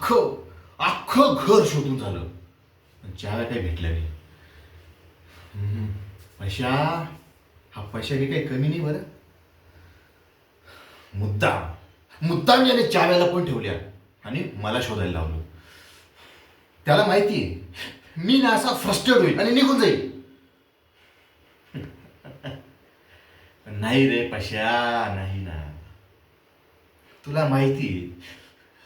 अख्खं अख्खं घर शोधून झालं, पण चाव्या काही भेटल्या नाही. पैशा, हा पैशाने काही कमी नाही बरं. मुद्दाम याने चाव्याला पण ठेवल्या आणि मला शोधायला लावलं. त्याला माहितीये मी ना असा फ्रस्ट्रेट होईल आणि निघून जाईल. नाही रे पश्या, नाही ना. तुला माहितीये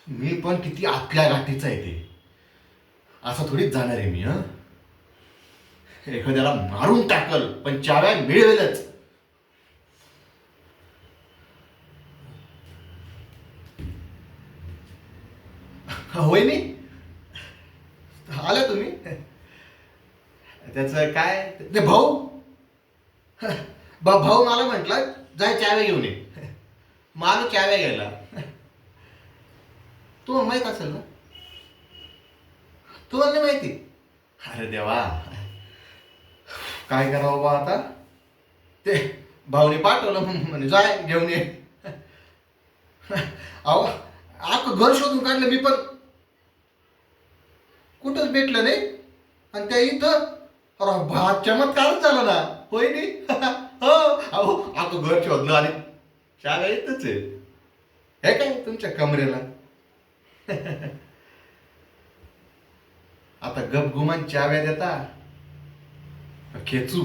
मी पण किती आतल्या गाठीचा आहे ते. असं थोडीच जाणार आहे मी. एखाद्याला मारून टाकल पण चाव्या मिळवेलच. होय नाही आला तुम्ही. त्याच काय ते भाऊ भाऊ मला म्हटला जाय चाव्या घेऊन ये. मला चाव्या घ्यायला. तू माहित असेल ना. तुला नाही माहिती. अरे देवा, काय करावं बा आता. ते भाऊने पाठवलं म्हणे जाय घेऊन ये. अहो अख्खं घर शोधून काढलं मी पण कुठंच भेटलं नाही. आणि त्या इथं चमत्कारच झाला ना. होय नाही. हो अहो अख्खं घर शोधलं आणि चाव्या इथंच आहे. हे काय तुमच्या कमरेला. आता गपगुमान चाव्या देता खेचू